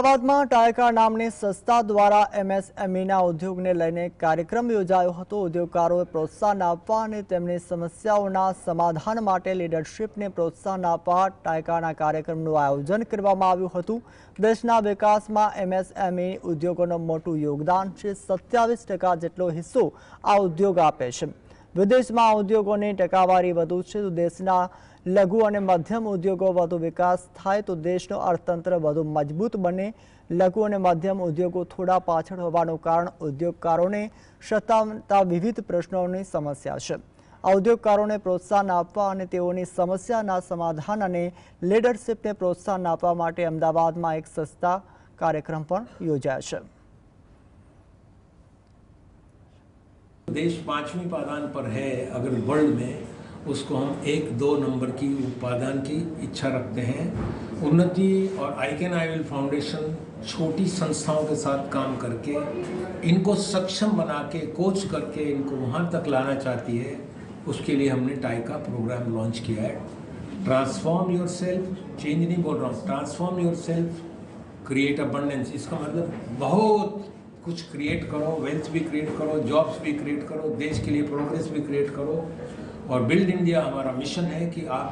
અમદાવાદમાં ટાયકા નામની સંસ્થા દ્વારા એમએસએમઈના ઉદ્યોગને લઈને કાર્યક્રમ યોજાયો હતો। ઉદ્યોગકારોએ પ્રોત્સાહન આપવા અને તેમની સમસ્યાઓના સમાધાન માટે લીડરશિપને પ્રોત્સાહન આપવા ટાયકાના કાર્યક્રમનું આયોજન કરવામાં આવ્યું હતું। દેશના વિકાસમાં એમએસએમઈ ઉદ્યોગોનું મોટું યોગદાન છે। 27% જેટલો હિસ્સો આ ઉદ્યોગ આપે છે। વિદેશમાં આ ઉદ્યોગોની ટકાવારી વધુ છે તો દેશના લઘુ અને મધ્યમ ઉદ્યોગો વધુ વિકાસ થાય તો દેશનું અર્થતંત્ર વધુ મજબૂત બને। લઘુ અને મધ્યમ ઉદ્યોગો થોડા પાછળ હોવાનું કારણ ઉદ્યોગકારોને સતાવતા વિવિધ પ્રશ્નોની સમસ્યા છે। આ ઉદ્યોગકારોને પ્રોત્સાહન આપવા અને તેઓની સમસ્યાના સમાધાન અને લીડરશિપને પ્રોત્સાહન આપવા માટે અમદાવાદમાં એક સંસ્થા કાર્યક્રમ પણ યોજાયો છે। देश 5वीं पायदान पर है, अगर वर्ल्ड में उसको हम 1-2 नंबर की उत्पादन की इच्छा रखते हैं। उन्नति और I can I will foundation छोटी संस्थाओं के साथ काम करके इनको सक्षम बना के कोच करके इनको वहाँ तक लाना चाहती है। उसके लिए हमने टाइका प्रोग्राम लॉन्च किया है। ट्रांसफॉर्म योर सेल्फ, चेंज नहीं बोल रहा हूँ, transform your self, create abundance. इसका मतलब बहुत कुछ क्रिएट करो, वेल्थ भी क्रिएट करो, जॉब्स भी क्रिएट करो, देश के लिए प्रोग्रेस भी क्रिएट करो। और बिल्ड इंडिया हमारा मिशन है कि आप